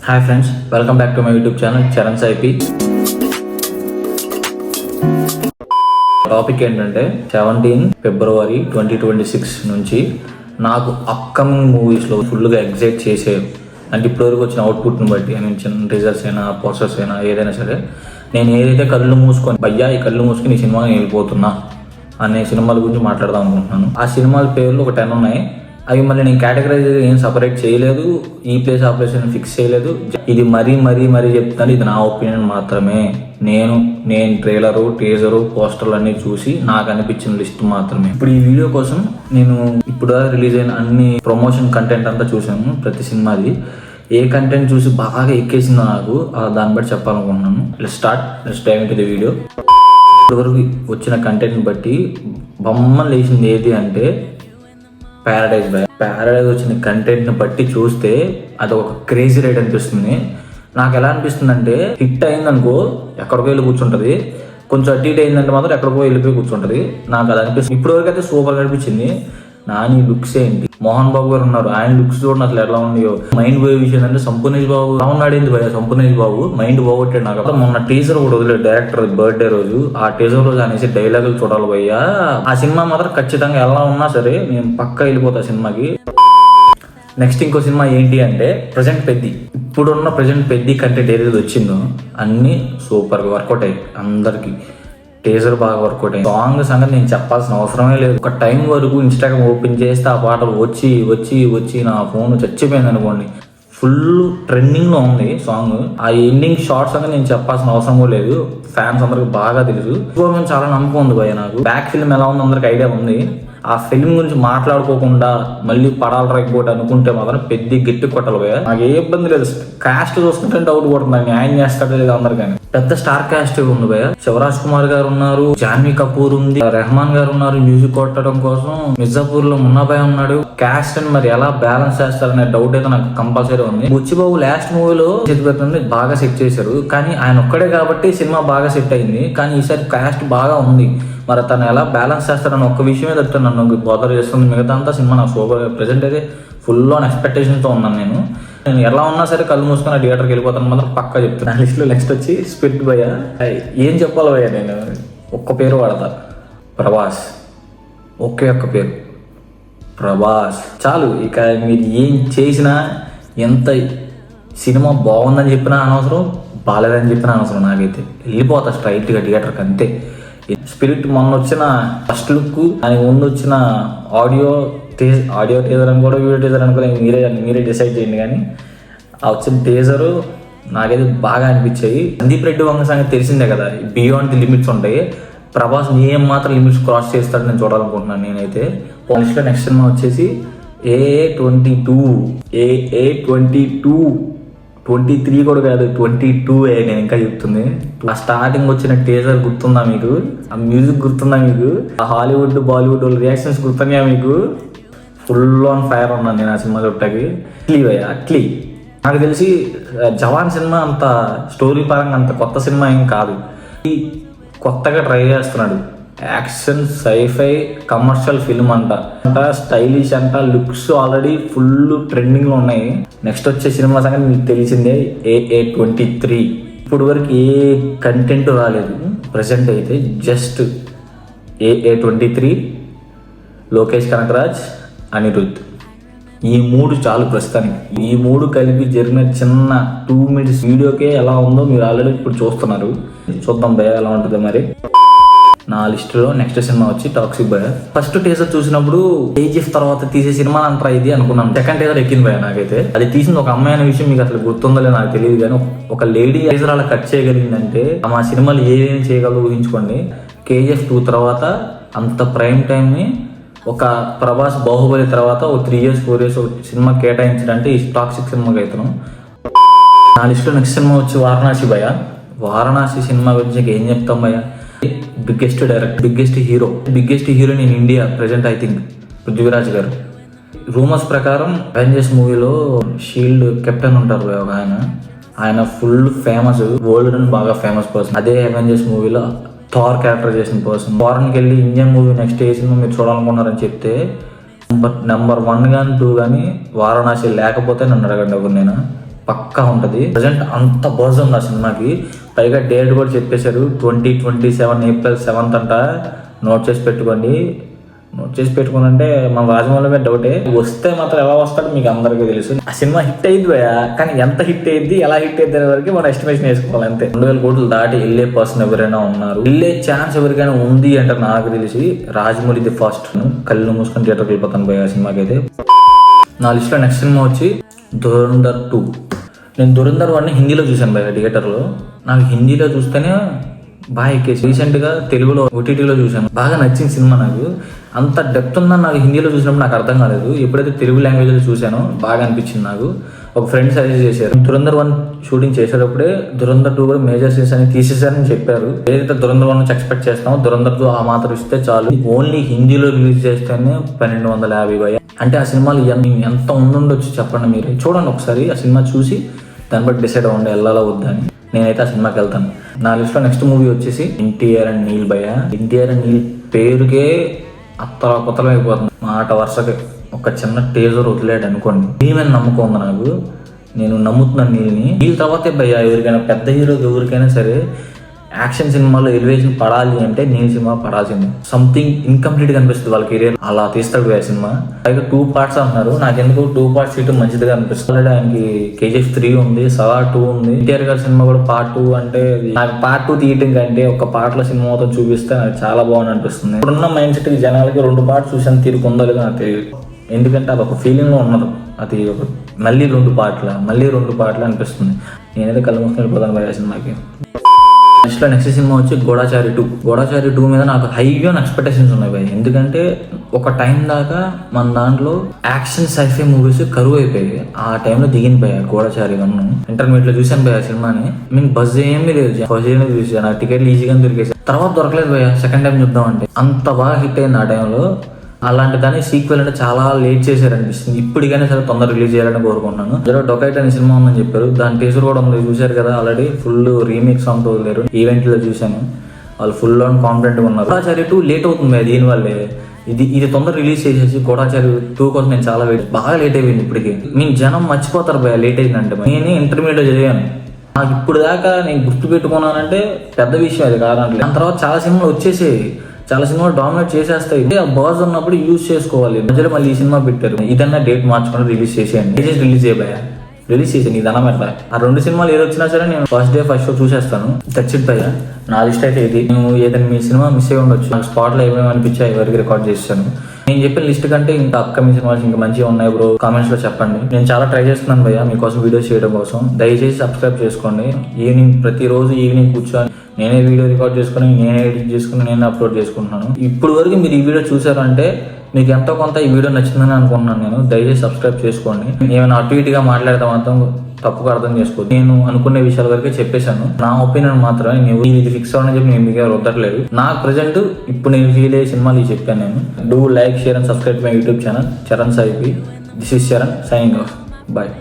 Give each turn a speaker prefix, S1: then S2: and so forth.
S1: Hi friends, welcome back to my YouTube channel Charan Saipi. Topic ఏంటంటే 17 ఫిబ్రవరి 2026 నుంచి నాకు అప్కమింగ్ మూవీస్లో ఫుల్గా ఎగ్జైట్ చేసే, అంటే ఇప్పటివరకు వచ్చిన అవుట్పుట్ని బట్టి చిన్న రిజల్ట్స్ అయినా పోస్టర్స్ అయినా ఏదైనా సరే, నేను ఏదైతే కళ్ళు మూసుకొని భయ్యా ఈ కళ్ళు మూసుకొని ఈ సినిమాని వెళ్ళిపోతున్నా అనే సినిమాల గురించి మాట్లాడదాం అనుకుంటున్నాను. ఆ సినిమాల పేర్లు ఒక 10 ఉన్నాయి. అవి మళ్ళీ నేను కేటగరైజ్ ఏం సపరేట్ చేయలేదు, ఈ ప్లేస్ ఆ ప్లేస్ ఫిక్స్ చేయలేదు. ఇది మరీ చెప్తాను, ఇది నా ఒపీనియన్ మాత్రమే. నేను ట్రైలరు, టీజరు, పోస్టర్లు అన్నీ చూసి నాకు అనిపించిన లిస్ట్ మాత్రమే. ఇప్పుడు ఈ వీడియో కోసం నేను ఇప్పుడు రిలీజ్ అయిన అన్ని ప్రమోషన్ కంటెంట్ అంతా చూసాను. ప్రతి సినిమాది ఏ కంటెంట్ చూసి బాగా ఎక్కేసిందో నాకు దాన్ని బట్టి చెప్పాలనుకుంటున్నాను. Let's dive into the video. ఇప్పటివరకు వచ్చిన కంటెంట్ని బట్టి బొమ్మలు వేసింది ఏది అంటే ప్యారడైజ్ వచ్చిన కంటెంట్ని బట్టి చూస్తే అది ఒక క్రేజీ రైడ్ అనిపిస్తుంది. నాకు ఎలా అనిపిస్తుంది అంటే, హిట్ అయిందనుకో ఎక్కడికో వెళ్ళి కూర్చుంటుంది, కొంచెం అటు ఇటు అయిందంటే మాత్రం ఎక్కడికో వెళ్ళిపోయి కూర్చుంటుంది. నాకు అది అనిపిస్తుంది. ఇప్పటివరకు అయితే సూపర్గా అనిపించింది. నాని లుక్స్ ఏంటి, మోహన్ బాబు గారు ఉన్నారు, ఆయన లుక్స్ చూడండి అసలు ఎలా ఉన్నాయో. మైండ్ పోయే విషయం అంటే సంపూర్ణేష్ బాబు రావున్నాడేంది భయ, సంపూర్ణేష్ బాబు మైండ్ బాగొట్టాడు. నాకు మొన్న టీజర్ కూడా వదిలేదు డైరెక్టర్ బర్త్డే రోజు. ఆ టీజర్ రోజు అనేసి డైలాగులు చూడాలి భయ్యా. ఆ సినిమా మాత్రం ఖచ్చితంగా ఎలా ఉన్నా సరే నేను పక్కా వెళ్ళిపోతా సినిమాకి. నెక్స్ట్ ఇంకో సినిమా ఏంటి అంటే ఇప్పుడున్న ప్రజెంట్ పెద్ది కంటెంట్ ఏదైతే వచ్చిందో అన్నీ సూపర్గా వర్కౌట్ అయ్యాయి అందరికి. టీజర్ బాగా వర్కౌట్ అయ్యింది. సాంగ్ సంగతి నేను చెప్పాల్సిన అవసరమే లేదు. ఒక టైం వరకు ఇన్స్టాగ్రామ్ ఓపెన్ చేస్తే ఆ పాటలు వచ్చి నా ఫోన్ చచ్చిపోయింది అనుకోండి. ఫుల్ ట్రెండింగ్ లో ఉంది సాంగ్. ఆ ఎండింగ్ షార్ట్స్ అనేది నేను చెప్పాల్సిన అవసరం కూడా లేదు, ఫ్యాన్స్ అందరికి బాగా తెలుసు. చాలా నమ్మకం ఉంది భయ. నాకు బ్యాక్ ఫిల్మ్ ఎలా ఉంది అందరికి ఐడియా ఉంది. ఆ ఫిల్మ్ గురించి మాట్లాడుకోకుండా మళ్ళీ పడాలి రైపోటీ అనుకుంటే మాత్రం పెద్ద గట్టి కొట్టాలి భయ. నాకు ఏ ఇబ్బంది లేదు. కాస్ట్ చూస్తుంటే డౌట్ పడుతుంది, న్యాయం చేస్తాడో లేదు అందరికీ. పెద్ద స్టార్ కాస్ట్ ఉంది భయ. శివరాజ్ కుమార్ గారు ఉన్నారు, జాన్వీ కపూర్ ఉంది, రెహమాన్ గారు ఉన్నారు మ్యూజిక్ కొట్టడం కోసం, మిర్జాపూర్ లో మున్నాబాయ్ ఉన్నాడు. కాస్ట్ అని మరి ఎలా బ్యాలెన్స్ చేస్తారనే డౌట్ అయితే నాకు కంపల్సరీ ఉంది. బుచ్చిబాబు లాస్ట్ మూవీలో చేతి బాగా సెట్ చేశారు, కానీ ఆయన ఒక్కడే కాబట్టి సినిమా బాగా సెట్ అయింది. కానీ ఈసారి కాస్ట్ బాగా ఉంది, మరి తను ఎలా బ్యాలెన్స్ చేస్తారని ఒక్క విషయమే తట్టు నన్ను బోదర్ చేస్తుంది. మిగతా అంతా సినిమా నాకు సూపర్. ప్రెసెంట్ అయితే ఫుల్ ఆన్ ఎక్స్పెక్టేషన్తో ఉన్నాను. నేను ఎలా ఉన్నా సరే కళ్ళు మూసుకొని థియేటర్కి వెళ్ళిపోతాను మాత్రం పక్కా చెప్తాను. నా లిస్ట్లో నెక్స్ట్ వచ్చి స్పిరిట్ భయ్య. ఏం చెప్పాలి భయ్య, నేను ఒక్క పేరు వాడతా, ప్రభాస్. ఒకే ఒక్క పేరు ప్రభాస్ చాలు. ఇక మీరు ఏం చేసినా, ఎంత సినిమా బాగుందని చెప్పినా అనవసరం, బాగాలేదని చెప్పినా అనవసరం. నాకైతే వెళ్ళిపోతా స్ట్రైట్గా థియేటర్కి అంతే. స్పిరిట్ మొన్న వచ్చిన ఫస్ట్ లుక్, దానికి ముందు వచ్చిన ఆడియో టీజర్ అని కూడా వీడియో టీజర్ అనుకో మీరే డిసైడ్ చేయండి. కానీ ఆ వచ్చిన టీజరు నాకైతే బాగా అనిపించాయి. సందీప్ రెడ్డి వంగ సంగతి తెలిసిందే కదా, బియాండ్ ది లిమిట్స్ ఉంటాయి. ప్రభాస్ ఏం మాత్రం లిమిట్స్ క్రాస్ చేస్తాడు నేను చూడాలనుకుంటున్నాను నేనైతే. పోలీస్లో నెక్స్ట్ సినిమా వచ్చేసి AA22 23 కూడా కాదు 22 నేను ఇంకా చెప్తుంది. ఆ స్టార్టింగ్ వచ్చిన టీజర్ గుర్తుందా మీకు? ఆ మ్యూజిక్ గుర్తుందా మీకు? ఆ హాలీవుడ్ బాలీవుడ్ రియాక్షన్స్ గుర్తున్నాయా మీకు? ఫుల్ ఆన్ ఫైర్ ఉన్నాను నేను ఆ సినిమా చుట్టాకి. అట్లీ నాకు తెలిసి జవాన్ సినిమా అంత స్టోరీ పరంగా అంత కొత్త సినిమా ఏం కాదు. కొత్తగా ట్రై చేస్తున్నాడు. యాక్షన్ సైఫై కమర్షియల్ ఫిల్మ్ అంట, స్టైలిష్ అంట, లుక్స్ ఆల్రెడీ ఫుల్ ట్రెండింగ్ లో ఉన్నాయి. నెక్స్ట్ వచ్చే సినిమా సంగతి మీకు తెలిసిందే, AA23. ఇప్పుడు వరకు ఏ కంటెంట్ రాలేదు. ప్రజెంట్ అయితే జస్ట్ AA23, లోకేష్ కనకరాజ్, అనిరుద్ధ్, ఈ 3 చాలు ప్రస్తుతానికి. ఈ 3 కలిపి జరిగిన చిన్న 2 minutes వీడియోకే ఎలా ఉందో మీరు ఆల్రెడీ ఇప్పుడు చూస్తున్నారు. చూద్దాం భయ ఎలా ఉంటుందో మరి. నా లిస్టులో నెక్స్ట్ సినిమా వచ్చి టాక్సిక్ భయ. ఫస్ట్ టీజర్ చూసినప్పుడు KGF తర్వాత తీసే సినిమా అంటారా ఇది అనుకున్నాను. సెకండ్ టీజర్ ఎక్కింది భయ నాకైతే. అది తీసింది ఒక అమ్మాయి అనే విషయం మీకు అసలు గుర్తుందో లేదో నాకు తెలియదు, కానీ ఒక లేడీ టీజర్ అలా కట్ చేయగలిగిందంటే మా సినిమాలు ఏమేమి చేయగలరు ఊహించుకోండి. KGF 2 తర్వాత అంత ప్రైమ్ టైంని ఒక ప్రభాస్ బాహుబలి తర్వాత ఒక 3 years 4 years ఒక సినిమా కేటాయించాడంటే ఈ టాక్సిక్ సినిమాకి అవుతున్నాం. నా లిస్టులో నెక్స్ట్ సినిమా వచ్చి వారణాసి భయ. వారణాసి సినిమా గురించి ఏం చెప్తాం భయ? Biggest director, biggest heroine in India present I think Prithviraj గారు. రూమర్స్ ప్రకారం అవెంజర్స్ మూవీలో షీల్డ్ కెప్టెన్ ఉంటారు ఒక ఆయన ఫుల్ ఫేమస్, వరల్డ్ బాగా ఫేమస్ పర్సన్. అదే అవెంజర్స్ మూవీలో థార్ క్యారెక్టర్ చేసిన పర్సన్. ఫారెన్కి వెళ్ళి ఇండియన్ మూవీ నెక్స్ట్ ఏ సినిమా మీరు చూడాలనుకున్నారని చెప్తే నెంబర్ 1 కానీ 2 కానీ వారణాసి లేకపోతే నన్ను అడగండి. ఒకరు నేను పక్కా ఉంటుంది. ప్రజెంట్ అంత బజ్ ఉంది ఆ సినిమాకి. పైగా డేట్ కూడా చెప్పేశారు 2027 ఏప్రిల్ 7th అంట. నోట్ చేసి పెట్టుకోండి. అంటే మన రాజమౌళి మీద డౌటే. వస్తే మాత్రం ఎలా వస్తాడో మీకు అందరికీ తెలుసు. ఆ సినిమా హిట్ అయ్యింది భయ, కానీ ఎంత హిట్ అయ్యింది, ఎలా హిట్ అయ్యింది అనే వరకు మనం ఎస్టిమేషన్ వేసుకోవాలి అంతే. 2,000 కోట్లు దాటి వెళ్ళే పర్సన్ ఎవరైనా ఉన్నారు, వెళ్ళే ఛాన్స్ ఎవరికైనా ఉంది అంటే నాకు తెలిసి రాజమౌళి ది ఫస్ట్. కళ్ళు మూసుకొని థియేటర్కి వెళ్ళిపోతాను భయ ఆ సినిమాకి అయితే. నా లిస్ట్లో నెక్స్ట్ సినిమా వచ్చి ధురంధర్ 2. నేను ధురంధర్ 1 హిందీలో చూశాను భయ థియేటర్లో. నాకు హిందీలో చూస్తేనే బాగా ఎక్కేసి. రీసెంట్గా తెలుగులో OTTలో చూశాను, బాగా నచ్చిన సినిమా నాకు. అంత డెప్త్ ఉందని నాకు హిందీలో చూసినప్పుడు నాకు అర్థం కాలేదు. ఎప్పుడైతే తెలుగు లాంగ్వేజ్లో చూశానో బాగా అనిపించింది నాకు. ఒక ఫ్రెండ్ సజెస్ట్ చేశారు. ధురంధర్ 1 షూటింగ్ చేసేటప్పుడే ధురంధర్ 2 కూడా మేజర్ సీన్స్ అని తీసేశారని చెప్పారు. ఏదైతే ధురంధర్ 1 నుంచి ఎక్స్పెక్ట్ చేస్తామో ధురంధర్ 2 ఆ మాత్రం ఇస్తే చాలు. ఓన్లీ హిందీలో రిలీజ్ చేస్తేనే 1250. అంటే ఆ సినిమాలు ఎంత ఉండుండొచ్చు చెప్పండి మీరే. చూడండి ఒకసారి ఆ సినిమా చూసి దాన్ని బట్టి డిసైడ్ అవ్వండి వెళ్ళాలా వద్దా అని. నేనైతే ఆ సినిమాకి వెళ్తాను. నా లిస్ట్లో నెక్స్ట్ మూవీ వచ్చేసి ఎన్టీఆర్ అండ్ నీల్ భయ్య. ఎన్టీఆర్ అండ్ నీల్ పేరుకే కొత్తలం అయిపోతుంది. మాట వరుసకి ఒక చిన్న టేజర్ వదిలేడు అనుకోండి, నీళ్ళని నమ్మకం ఉంది నాకు. నేను నమ్ముతున్నాను నీళ్ళని. నీళ్ళ తర్వాతే భయ్య ఎవరికైనా పెద్ద హీరోకి ఎవరికైనా సరే యాక్షన్ సినిమాలో ఎలివేషన్ పడాలి అంటే నీల్ సినిమా పడాల్సింది. సంథింగ్ ఇన్కంప్లీట్ గా అనిపిస్తుంది వాళ్ళ కెరీర్. అలా తీస్తాడు ఆ సినిమా. పైగా 2 parts అంటున్నారు. నాకెందుకు 2 parts తీయటం మంచిదిగా అనిపిస్తుంది. ఆయనకి KGF 3 ఉంది, సలార్ 2 ఉంది. ఎన్టీఆర్ గారి సినిమా కూడా Part 2 అంటే నాకు Part 2 తీయటం కంటే ఒక పార్ట్లో సినిమా మొత్తం చూపిస్తే నాకు చాలా బాగుంది అనిపిస్తుంది. ఇప్పుడున్న మైండ్ సెట్ జనాలకి 2 parts చూసాను తీరుకుందో లేదో నాకు తెలియదు. ఎందుకంటే అది ఒక ఫీలింగ్ లో ఉన్నది. అది మళ్ళీ 2 పార్ట్లు అనిపిస్తుంది. నేనైతే కళ్ళు మూసుకొని వెళ్ళిపోతాను భయ సినిమాకి. నెక్స్ట్ సినిమా వచ్చి గూఢచారి 2. గూఢచారి 2 మీద నాకు హైగా ఎక్స్పెక్టేషన్స్ ఉన్నాయి భయ్. ఎందుకంటే ఒక టైం దాకా మన దాంట్లో యాక్షన్ సైఫై మూవీస్ కరువు అయిపోయాయి. ఆ టైంలో దిగిన భయ గూఢచారి 1. ఇంటర్మీడియట్ లో చూసాను భయ సినిమాని. మీకు బజ్ ఏమీ లేదు, ఫస్ట్ చూసాను. నా టికెట్లు ఈజీగా దొరికేసాయి. తర్వాత దొరకలేదు భయ సెకండ్ టైం చూద్దాం అంటే. అంత బాగా హిట్ అయింది ఆ టైంలో. అలాంటి దాన్ని సీక్వెల్ అంటే చాలా లేట్ చేశారనిపిస్తుంది. ఇప్పటికైనా సరే తొందరగా రిలీజ్ చేయాలని కోరుకుంటున్నాను. అందులో డొకైట్ అనే సినిమా ఉందని చెప్పారు, దాని టీజర్ కూడా ఉంది, చూశారు కదా ఆల్రెడీ. ఫుల్ రీమేక్ సాంగ్ తో వదిలేరు. ఈవెంట్ లో చూశాను, వాళ్ళు ఫుల్ ఆన్ కాన్ఫిడెంట్ గా ఉన్నారు. గూఢచారి 2 లేట్ అవుతుంది దీనివల్లే. ఇది తొందర రిలీజ్ చేసేసి గూఢచారి 2 కోసం నేను చాలా బాగా లేట్ అయిపోయింది. ఇప్పటికి నేను జనం మర్చిపోతారు భయ లేట్ అయిందంటే. నేను ఇంటర్మీడియట్ చదివాను, నాకు ఇప్పుడు దాకా నేను గుర్తు పెట్టుకున్నానంటే పెద్ద విషయం అది కాదంటే. దాని తర్వాత చాలా సినిమాలు వచ్చేసేవి, చాలా సినిమాలు డామినేట్ చేసేస్తాయి. ఆ బాజ్ ఉన్నప్పుడు యూజ్ చేసుకోవాలి. మధ్యలో మళ్ళీ ఈ సినిమా పెట్టారు, ఇదన్నా డేట్ మార్చుకొని రిలీజ్ చేసేయండి. రిలీజ్ చేసేయండి, ఇది అన్నమాట. ఆ 2 సినిమాలు ఏది వచ్చినా సరే నేను ఫస్ట్ షో చూసేస్తాను. దట్స్ ఇట్ భయ్య. నా లిస్ట్ అయితే ఇది. నేను ఏదైనా మీ సినిమా మిస్ అయ్యి ఉండొచ్చు, నాకు స్పాట్లో ఏమేమి అనిపించాయి ఎవరికి రికార్డ్ చేస్తాను. నేను చెప్పిన లిస్ట్ కంటే ఇంకా అప్కమింగ్ సినిమాస్ ఇంకా మంచిగా ఉన్నాయి బ్రో, కామెంట్స్ లో చెప్పండి. నేను చాలా ట్రై చేస్తున్నాను భయ్య మీకోసం వీడియోస్ చేయడం కోసం. దయచేసి సబ్స్క్రైబ్ చేసుకోండి. ప్రతిరోజు ఈవినింగ్ కూర్చొని నేనే వీడియో రికార్డ్ చేసుకుని, నేనే ఎడిట్ చేసుకుని, నేనే అప్లోడ్ చేసుకుంటున్నాను. ఇప్పుడు వరకు మీరు ఈ వీడియో చూసారంటే మీకు ఎంతో కొంత ఈ వీడియో నచ్చిందని అనుకుంటున్నాను నేను. దయచేసి సబ్స్క్రైబ్ చేసుకోండి. ఏమైనా అటు ఇటుగా మాట్లాడితే మాత్రం తప్పుగా అర్థం చేసుకోవద్దు. నేను అనుకునే విషయాల వరకే చెప్పేశాను. నా ఒపీనియన్ మాత్రమే. నేను ఇది ఫిక్స్ అవ్వని చెప్పి నేను మీకు రుద్దట్లేదు. నాకు ప్రజెంట్ ఇప్పుడు నేను ఫీల్ అయ్యే సినిమాలు చెప్పాను నేను. Do like, share and subscribe my YouTube channel Charan Saipi. This is Charan signing off. Bye.